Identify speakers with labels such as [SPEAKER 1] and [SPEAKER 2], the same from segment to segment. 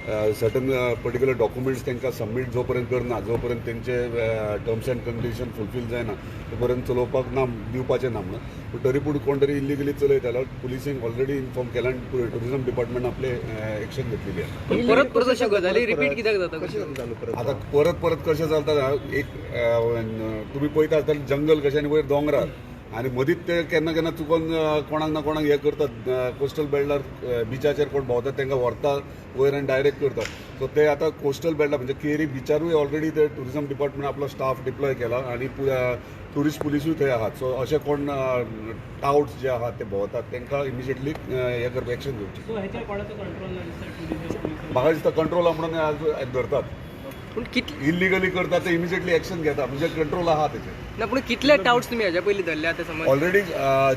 [SPEAKER 1] Certain particular documents तांकां submit जोपर्यंत करना, जोपर्यंत तेंचे टर्म्स अँड कंडिशन फुलफील जायना तोपर्यंत चलोवपाक ना, दिवपाचें ना म्हणून. पूण तरी पूण कोण तरी इलिगली चलयता जाल्यार पुलिसींक ऑलरेडी इन्फॉर्म केला आनी टुरिझम डिपार्टमेंट आपले एक्शन घेतलेली आहे.
[SPEAKER 2] परत परत अशा गजाली रिपीट कित्याक जाता?
[SPEAKER 1] आतां परत परत कशें चलता, एक तुमी पळयता आसतलें जंगल कशें आनी वयर दोंगरार, आनी मदींच ते केन्ना केन्ना चुकोन कोणाक ना कोणाक हे करतात, कोस्टल बेल्टार बिचाचेर कोण भोंवतात तांकां व्हरतात वयर आनी डायरेक्ट करतात. सो ते आतां कोस्टल बेल्टार म्हणजे केरी बिचारूय ऑलरेडी ते टुरिझम डिपार्टमेंट आपलो स्टाफ डिप्लॉय केला आनी ट्युरिस्ट पुलिसूय थंय आहात. सो अशे कोण टाउट्स जे आहात ते भोंवतात तांकां इमिजिएटली हे करपाक एक्शन घेवची. म्हाका दिसता कंट्रोल आहा म्हणून धरतात,
[SPEAKER 2] पूण
[SPEAKER 1] इलिगली करतात ते इमिजिएटली एक्शन घेता, म्हणजे कंट्रोल आहा तेचे.
[SPEAKER 2] ना पूण कितले टाउट्स तुमी हेच्या पयलीं धरले आतां समज?
[SPEAKER 1] ऑलरेडी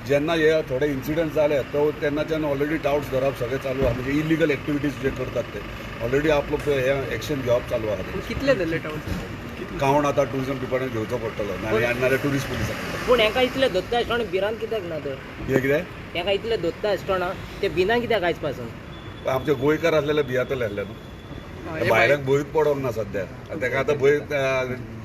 [SPEAKER 1] जेन्ना हे थोडे इन्सिडंट जाले तो तेन्नाच्यान ऑलरेडी डाउट्स धरप सगळें चालू आहा, म्हणजे इलिगल एक्टिविटीज जे करतात ते ऑलरेडी आपलो हे एक्शन घेवप चालू आहा.
[SPEAKER 2] कितले धरले टाउट्स?
[SPEAKER 1] कावंट आतां टुरिझम डिपार्टमेंट घेवचो पडटलो नाल्यार टुरिस्ट पुलिसाक.
[SPEAKER 3] पूण हेका इतले धत्ता आसतना भिरांत कित्याक ना तर?
[SPEAKER 1] कितें
[SPEAKER 3] हेका इतले धत्ता आसतना ते भिना कित्याक आयज पासून?
[SPEAKER 1] आमचे गोंयकार आसलेले भियातले आसले न्हू, भायल्याक भंयच पडोंक ना सद्या. ताका आतां भंय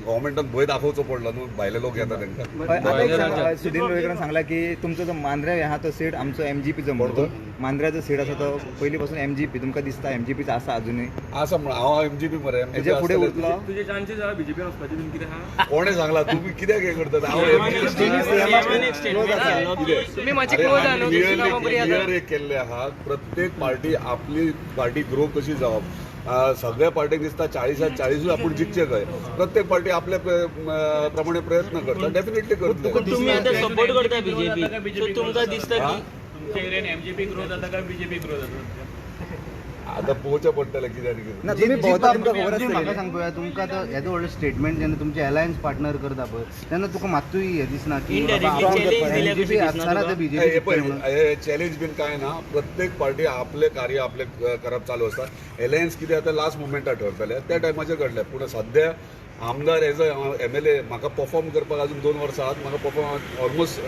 [SPEAKER 1] गव्हर्मेंटान भंय दाखोवचो पडलो न्हू, भायले लोक येता तांकां.
[SPEAKER 4] सुधीर लोलयेकरान सांगला की तुमचो जो मांद्रे आहा तो सीट आमचो MGP म्हणतो. मांद्र्याचो सीट आसा तो पयलीं पासून MGP. तुमकां दिसता MGPचो आसा अजुनूय?
[SPEAKER 1] आसा म्हण हांव MGP मरे.
[SPEAKER 4] हेच्या फुडें उरतलो?
[SPEAKER 5] तुझे चान्सेस आहा बीजेपी वचपाचे बीन कितें आहा?
[SPEAKER 1] कोणें सांगला तुमी कित्याक हे करतात? हांव
[SPEAKER 2] तुम्ही मातशे क्लोज आहा न्हू, तुमची कामां बरी आसा.
[SPEAKER 1] क्लियर एक केल्ले आहा, प्रत्येक पार्टी आपली पार्टी ग्रो कशी जावप. सगळ्या पार्टीक दिसता 40 आपूण जिखचे खंय. प्रत्येक पार्टी आपल्या प्रमाणे प्रयत्न करता, डेफिनेटली करतले.
[SPEAKER 3] तुम्ही आता सपोर्ट करता बीजेपी, सो तुमकां दिसता की
[SPEAKER 5] तुमच्या एरियान MGP ग्रो जाता काय बीजेपी ग्रो जाता?
[SPEAKER 1] आता पोवचें पडटलें कितें आनी कितें.
[SPEAKER 4] ना तुम्ही भोंवता तुमकां खबर आसतली. म्हाका सांग पळोवया, तुमकां आतां येदो व्हडलो स्टेटमेंट जेन्ना तुमचे अलायन्स पार्टनर करता पळय तेन्ना तुका मात्तूय हे दिसना की MGP आसतना ते BJP
[SPEAKER 1] चॅलेंज बीन काय ना. प्रत्येक पार्टी आपले कार्य आपले करप चालू आसता. एलायन्स कितें आतां लास्ट मुमेंटार ठरतले त्या टायमाचेर घडले. पूण सद्या आमदार एज अ MLA म्हाका परफॉर्म करपाक अजून 2 वर्सां आहात. म्हाका परफॉर्म ऑलमोस्ट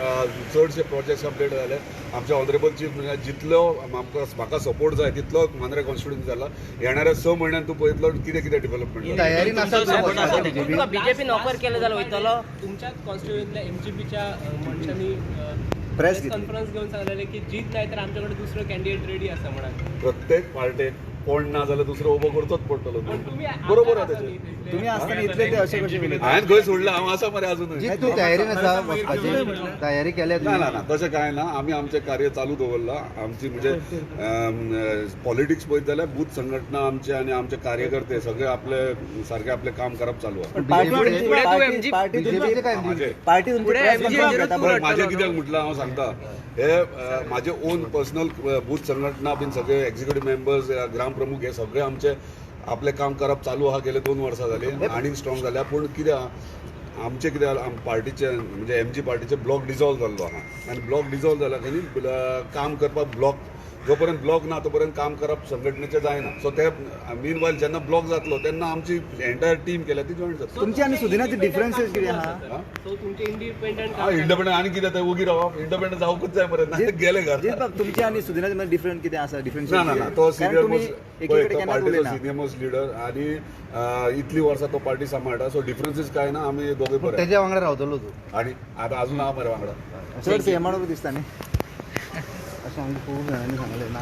[SPEAKER 1] चडशे प्रोजेक्ट्स कंप्लीट जाले. आमच्या ऑनरेबल चीफ जितलो म्हाका सपोर्ट जाय तितलो मांद्रे कॉन्स्टिट्युन्सी जाला. येणाऱ्या 6 म्हयन्यान तूं पळयतलो कितें कितें डेव्हलपमेंट
[SPEAKER 4] तयारी
[SPEAKER 3] तुमकां BJP ऑफर केलं जाल्यार वयतलो?
[SPEAKER 5] तुमच्याच कॉन्स्टिट्युएंसीतल्या MGPच्या मनशांनी
[SPEAKER 4] प्रेस
[SPEAKER 5] कॉन्फरन्स घेऊन सांगलेले की जीत नाही तर आमच्याकडे दुसरं कॅन्डिडेट रेडी असा म्हणाले.
[SPEAKER 1] प्रत्येक पार्टीक कोण ना जाल्यार दुसरो उबो करचोच पडटलो.
[SPEAKER 5] तुम्ही
[SPEAKER 1] बरोबर आहे त्याचे.
[SPEAKER 4] तुम्ही असताना इतले ते असे कशे उलयता?
[SPEAKER 1] हांवें खंय सोडला, हांव आसा मरे अजून.
[SPEAKER 4] तूं तयारीन आसा वचपाची? तयारी केल्या
[SPEAKER 1] ना ना ना तशें कांय ना. आमी आमचें कार्य चालू दवरला. आमची म्हणजे पॉलिटिक्स पळयत जाल्यार बूथ संघटना आमचे आनी आमचे कार्यकर्ते सगळे आपले सारखे आपले काम करप चालू आसा. म्हाजें कित्याक म्हटलां हांव सांगता, हे म्हाजे ओन पर्सनल बूथ संघटना बीन सगळे एक्झिक्युटीव मेंबर्स, ग्रामप्रमुख हे सगळे आमचे आपले काम करप चालू आहा. गेले 2 वर्सां जाली आनीक स्ट्रॉंग जाल्या. पूण कितें आमचे कितें पार्टीचे म्हणजे MG पार्टीचे ब्लॉक डिजॉल्व जाल्लो आहा आनी ब्लॉक डिजॉल्व जाला की काम करपाक ब्लॉक जोपर्यंत ब्लॉक ना तोपर्यंत काम करप संघटनेचें जायना. सो ते मीनवायल जेन्ना ब्लॉक जातलो तेन्ना आमची एंटायर टीम केल्या ती जॉईन जाता.
[SPEAKER 4] तुमची आनी सुदिनाचे डिफरन्सेस कितें आहा?
[SPEAKER 5] सो तुमचे इंडिपेंडंट
[SPEAKER 1] इंडिपेंडंट आनी कितें ते उगी रावप. इंडिपेंडंट जावंकूच जाय मरे, ना गेले घर.
[SPEAKER 4] तुमची आनी सुदिनाचे मध्ये डिफरंट कितें आसा? डिफरन्स
[SPEAKER 1] ना ना ना तो सिनियर मोस्ट
[SPEAKER 4] एकीकडे
[SPEAKER 1] पार्टीचो सिनियर मोस्ट लिडर आनी इतली वर्सां तो पार्टी सांबाळटा. सो डिफरन्सीस काय ना. आमी दोगे बरे
[SPEAKER 4] तेज्या वांगडा रावतलो तूं?
[SPEAKER 1] आनी आतां अजून हांव मरे वांगडा
[SPEAKER 4] चड सेमानूच दिसता न्ही अशें आमकां खूब जाणांनी सांगलें ना.